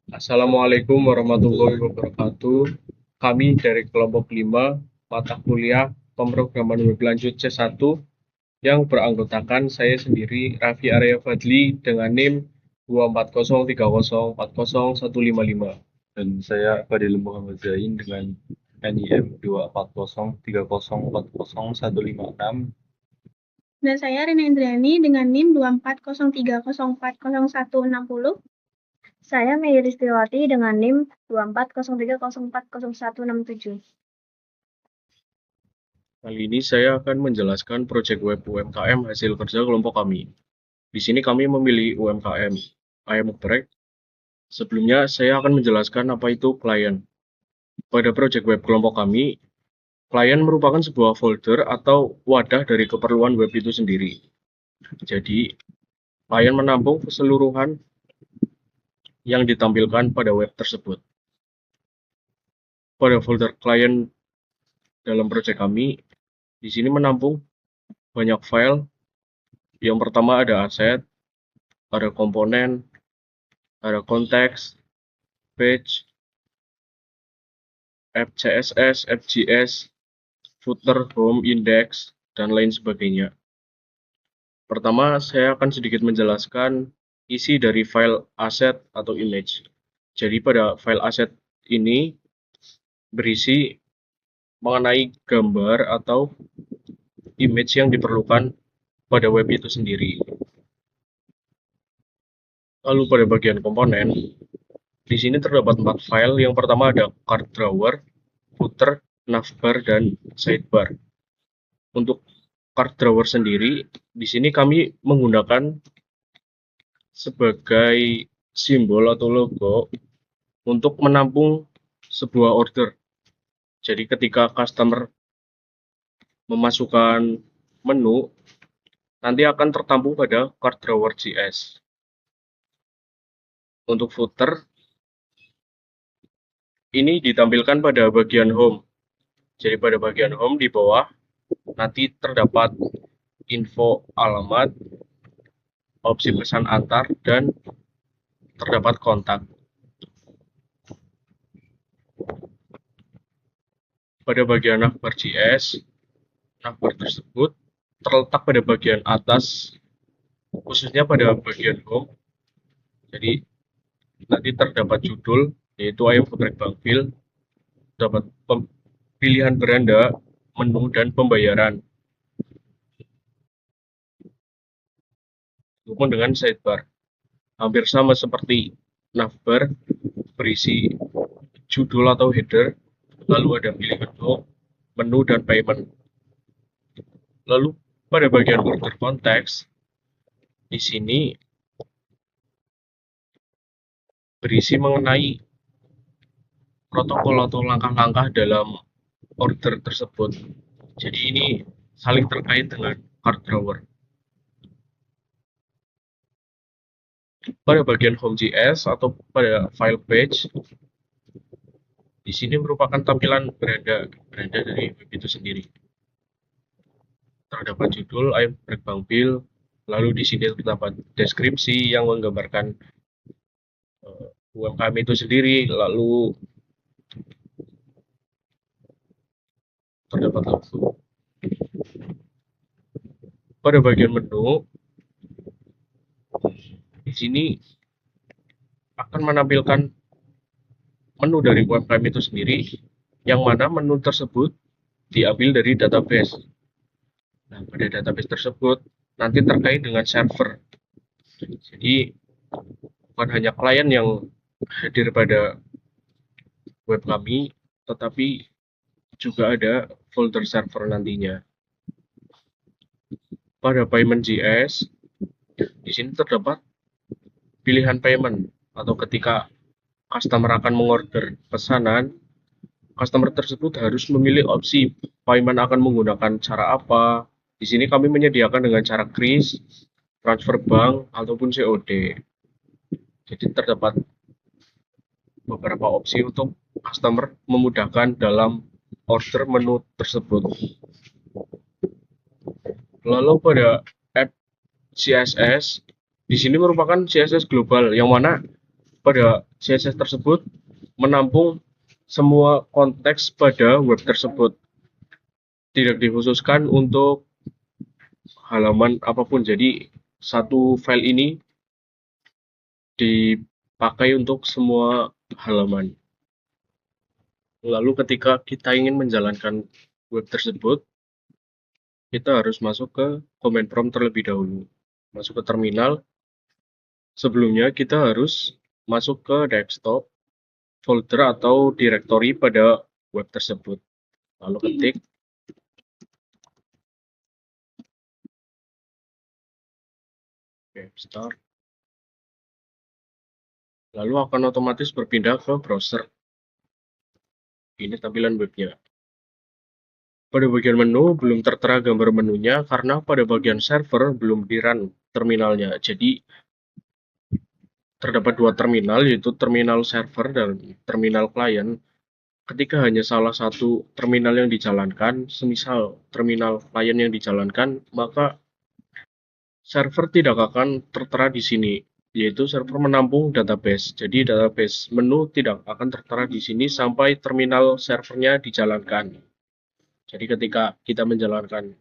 Assalamualaikum warahmatullahi wabarakatuh. Kami dari kelompok 5 mata kuliah pemrograman web lanjut C1 yang beranggotakan saya sendiri Raffi Arya Fadli dengan NIM 240304015. Dan saya Fadil Muhammad Zain dengan NIM 24030404156. Dan saya Rina Indrayani dengan NIM 24030404160. Saya Mei Ristiwati dengan NIM 24030404167. Kali ini saya akan menjelaskan proyek web UMKM hasil kerja kelompok kami. Di sini kami memilih UMKM ayam geprek. Sebelumnya saya akan menjelaskan apa itu klien. Pada proyek web kelompok kami, klien merupakan sebuah folder atau wadah dari keperluan web itu sendiri. Jadi, klien menampung keseluruhan yang ditampilkan pada web tersebut. Pada folder klien dalam proyek kami, di sini menampung banyak file. Yang pertama ada aset, ada komponen, ada konteks, page, app CSS, FJS, footer, home, index, dan lain sebagainya. Pertama, saya akan sedikit menjelaskan isi dari file aset atau image. Jadi pada file aset ini berisi mengenai gambar atau image yang diperlukan pada web itu sendiri. Lalu pada bagian komponen, di sini terdapat 4 file. Yang pertama ada card drawer, footer, navbar, dan sidebar. Untuk card drawer sendiri, di sini kami menggunakan sebagai simbol atau logo untuk menampung sebuah order. Jadi ketika customer memasukkan menu, nanti akan tertampung pada card drawer JS. Untuk footer, ini ditampilkan pada bagian home. Jadi pada bagian home di bawah, nanti terdapat info alamat, opsi pesan antar, dan terdapat kontak. Pada bagian navbar JS, navbar tersebut terletak pada bagian atas, khususnya pada bagian home. Jadi nanti terdapat judul, yaitu ayam geprek Bangfil, terdapat pilihan beranda, menu, dan pembayaran. Maupun dengan sidebar. Hampir sama seperti navbar, berisi judul atau header, lalu ada pilihan home, menu, dan payment. Lalu pada bagian order konteks, di sini berisi mengenai protokol atau langkah-langkah dalam order tersebut. Jadi ini saling terkait dengan card drawer. Pada bagian home.js atau pada file page, di sini merupakan tampilan beranda dari web itu sendiri. Terdapat judul ayam geprek Bangfil, lalu di sini terdapat deskripsi yang menggambarkan UMKM itu sendiri, lalu terdapat logo. Pada bagian menu, di sini akan menampilkan menu dari UMKM itu sendiri, yang mana menu tersebut diambil dari database. Nah, pada database tersebut nanti terkait dengan server. Jadi bukan hanya klien yang hadir pada web kami, tetapi juga ada folder server nantinya. Pada payment.js, di sini terdapat pilihan payment, atau ketika customer akan mengorder pesanan, customer tersebut harus memilih opsi payment akan menggunakan cara apa. Di sini kami menyediakan dengan cara kris, transfer bank, ataupun COD. Jadi terdapat beberapa opsi untuk customer memudahkan dalam order menu tersebut. Lalu pada app CSS, di sini merupakan CSS global, yang mana pada CSS tersebut menampung semua konteks pada web tersebut. Tidak dikhususkan untuk halaman apapun. Jadi satu file ini dipakai untuk semua halaman. Lalu ketika kita ingin menjalankan web tersebut, kita harus masuk ke command prompt terlebih dahulu. Masuk ke terminal. Sebelumnya kita harus masuk ke desktop, folder atau directory pada web tersebut. Lalu ketik web start. Lalu akan otomatis berpindah ke browser. Ini tampilan webnya. Pada bagian menu belum tertera gambar menunya karena pada bagian server belum di-run terminalnya. Jadi terdapat dua terminal, yaitu terminal server dan terminal klien. Ketika hanya salah satu terminal yang dijalankan, semisal terminal klien yang dijalankan, maka server tidak akan tertera di sini, yaitu server menampung database. Jadi database menu tidak akan tertera di sini sampai terminal servernya dijalankan. Jadi ketika kita menjalankan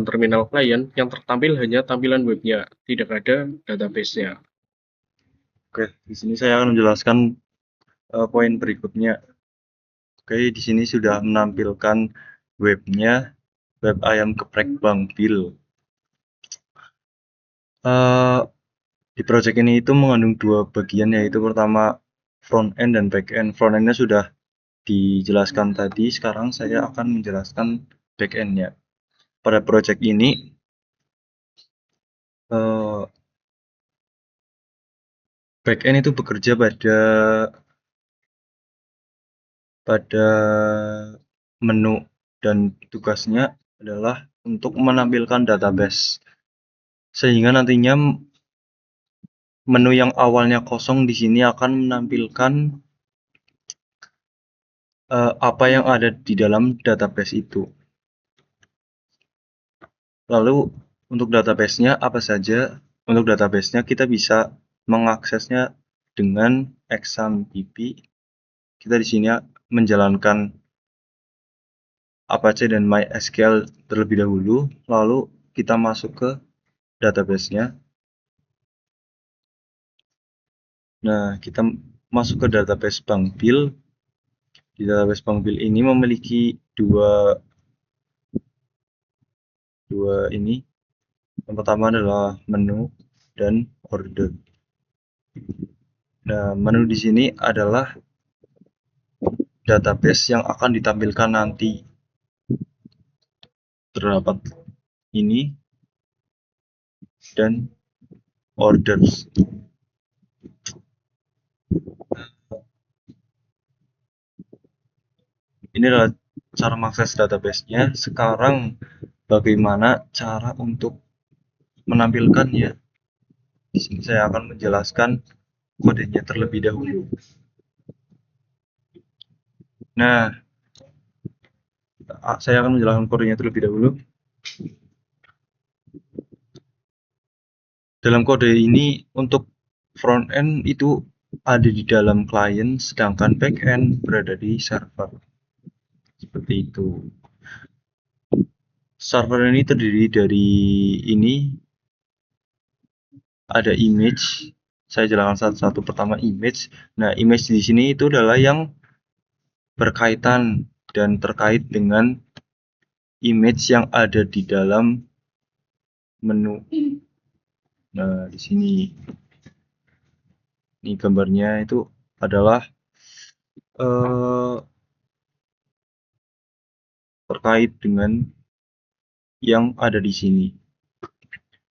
terminal klien, yang tertampil hanya tampilan webnya, tidak ada database-nya. Oke, di sini saya akan menjelaskan poin berikutnya. Oke, di sini sudah menampilkan webnya, web ayam geprek Bang Bill. Di project ini itu mengandung dua bagian, yaitu pertama front end dan back end. Front endnya sudah dijelaskan tadi, sekarang saya akan menjelaskan back endnya. Pada project ini back end itu bekerja pada menu dan tugasnya adalah untuk menampilkan database, sehingga nantinya menu yang awalnya kosong di sini akan menampilkan apa yang ada di dalam database itu. Lalu untuk database-nya apa saja? Untuk database-nya kita bisa mengaksesnya dengan examdb. Kita di sini menjalankan Apache dan MySQL terlebih dahulu, lalu kita masuk ke database-nya. Nah, kita masuk ke database Bang Bill. Di database Bang Bill ini memiliki dua ini. Yang pertama adalah menu dan order. Nah, menu di sini adalah database yang akan ditampilkan nanti. Terdapat ini dan orders. Ini adalah cara mengakses database-nya. Sekarang bagaimana cara untuk menampilkannya? Di sini saya akan menjelaskan kodenya terlebih dahulu. Nah, saya akan menjelaskan kodenya terlebih dahulu. Dalam kode ini untuk front end itu ada di dalam klien, sedangkan back end berada di server. Seperti itu. Server ini terdiri dari ini, ada image. Saya jelaskan satu-satu. Pertama image. Nah, image di sini itu adalah yang berkaitan dan terkait dengan image yang ada di dalam menu. Nah, di sini ini gambarnya itu adalah terkait dengan yang ada di sini.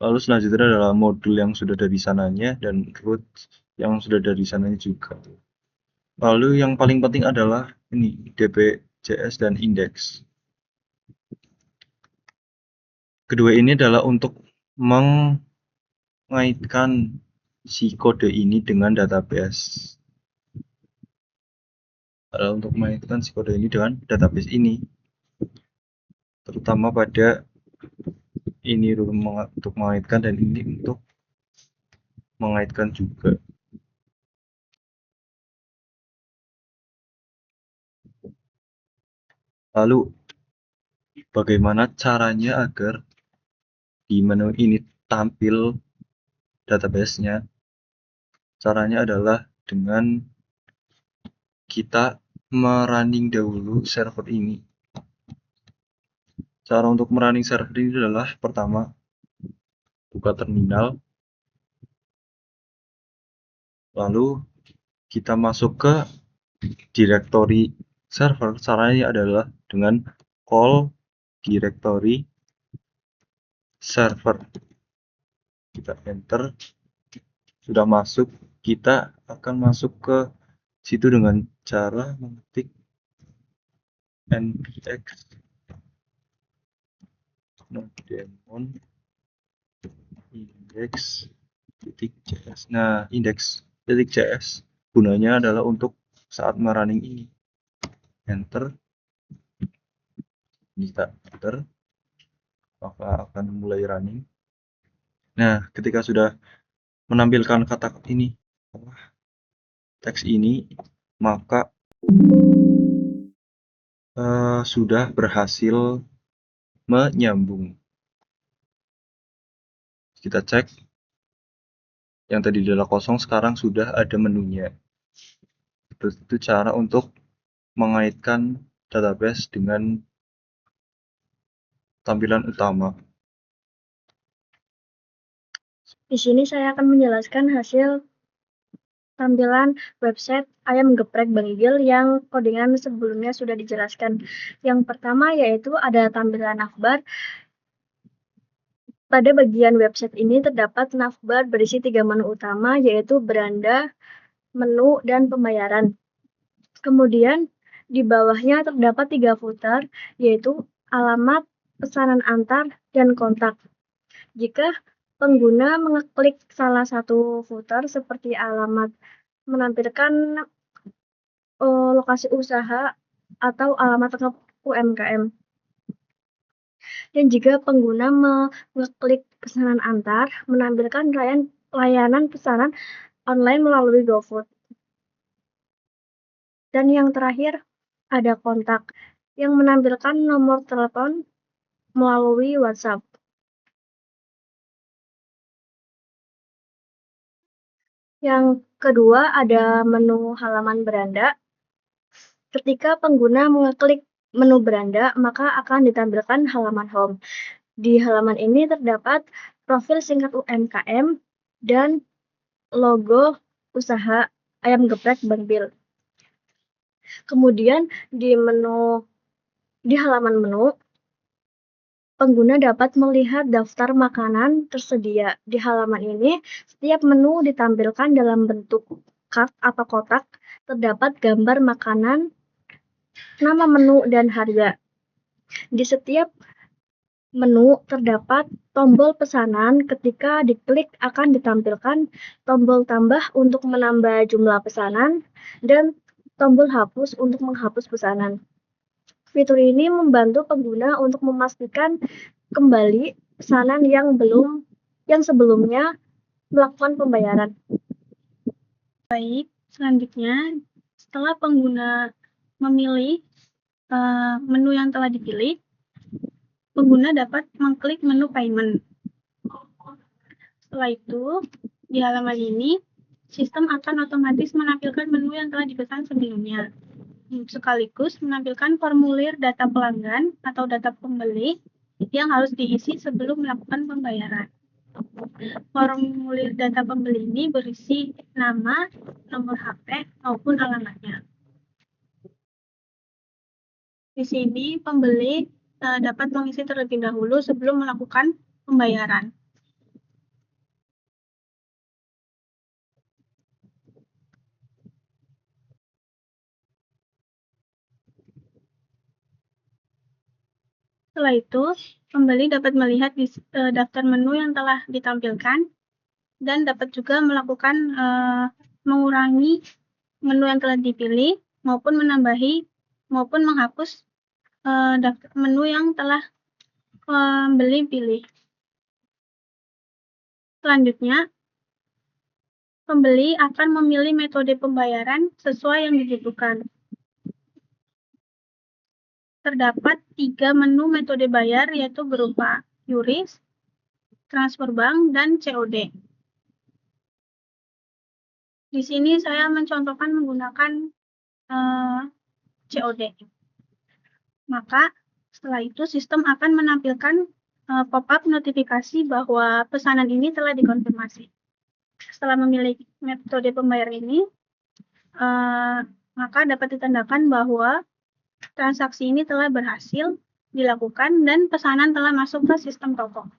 Lalu selanjutnya adalah modul yang sudah dari sananya dan root yang sudah dari sananya juga. Lalu yang paling penting adalah ini db.js dan index. Kedua ini adalah untuk mengaitkan si kode ini dengan database. Adalah untuk mengaitkan si kode ini dengan database ini. Terutama pada ini untuk mengaitkan dan ini untuk mengaitkan juga. Lalu, bagaimana caranya agar di menu ini tampil database-nya? Caranya adalah dengan kita merunning dahulu server ini. Cara untuk merunning server ini adalah pertama, buka terminal, lalu kita masuk ke directory server. Caranya adalah dengan call directory server. Kita enter, sudah masuk, kita akan masuk ke situ dengan cara mengetik npx daemon index.js. Nah, index.js gunanya adalah untuk saat merunning ini. Enter, kita enter, maka akan mulai running. Nah, ketika sudah menampilkan kata ini, teks ini, maka sudah berhasil menyambung. Kita cek, yang tadi adalah kosong, sekarang sudah ada menunya. Itu cara untuk mengaitkan database dengan tampilan utama. Di sini saya akan menjelaskan hasil tampilan website ayam geprek Bang Igil yang codingan sebelumnya sudah dijelaskan. Yang pertama yaitu ada tampilan navbar. Pada bagian website ini terdapat navbar berisi 3 menu utama yaitu beranda, menu, dan pembayaran. Kemudian di bawahnya terdapat 3 footer yaitu alamat, pesanan antar, dan kontak. Jika pengguna mengeklik salah satu footer seperti alamat menampilkan lokasi usaha atau alamat UMKM. Dan jika pengguna mengeklik pesanan antar, menampilkan layanan pesanan online melalui GoFood. Dan yang terakhir, ada kontak yang menampilkan nomor telepon melalui WhatsApp. Yang kedua, ada menu halaman beranda. Ketika pengguna mengeklik menu beranda, maka akan ditampilkan halaman home. Di halaman ini terdapat profil singkat UMKM dan logo usaha ayam geprek Bang Bil. Kemudian di halaman menu, pengguna dapat melihat daftar makanan tersedia. Di halaman ini, setiap menu ditampilkan dalam bentuk card atau kotak. Terdapat gambar makanan, nama menu, dan harga. Di setiap menu terdapat tombol pesanan. Ketika diklik akan ditampilkan tombol tambah untuk menambah jumlah pesanan dan tombol hapus untuk menghapus pesanan. Fitur ini membantu pengguna untuk memastikan kembali pesanan yang sebelumnya melakukan pembayaran. Baik, selanjutnya setelah pengguna memilih menu yang telah dipilih, pengguna dapat mengklik menu payment. Setelah itu, di halaman ini, sistem akan otomatis menampilkan menu yang telah dipesan sebelumnya, sekaligus menampilkan formulir data pelanggan atau data pembeli yang harus diisi sebelum melakukan pembayaran. Formulir data pembeli ini berisi nama, nomor HP, maupun alamatnya. Di sini, pembeli dapat mengisi terlebih dahulu sebelum melakukan pembayaran. Setelah itu, pembeli dapat melihat daftar menu yang telah ditampilkan dan dapat juga melakukan mengurangi menu yang telah dipilih maupun menambahi maupun menghapus menu yang telah pembeli pilih. Selanjutnya, pembeli akan memilih metode pembayaran sesuai yang dibutuhkan. Terdapat 3 menu metode bayar, yaitu berupa QRIS, transfer bank, dan COD. Di sini saya mencontohkan menggunakan COD. Maka setelah itu sistem akan menampilkan pop-up notifikasi bahwa pesanan ini telah dikonfirmasi. Setelah memilih metode pembayar ini, maka dapat ditandakan bahwa transaksi ini telah berhasil dilakukan dan pesanan telah masuk ke sistem toko.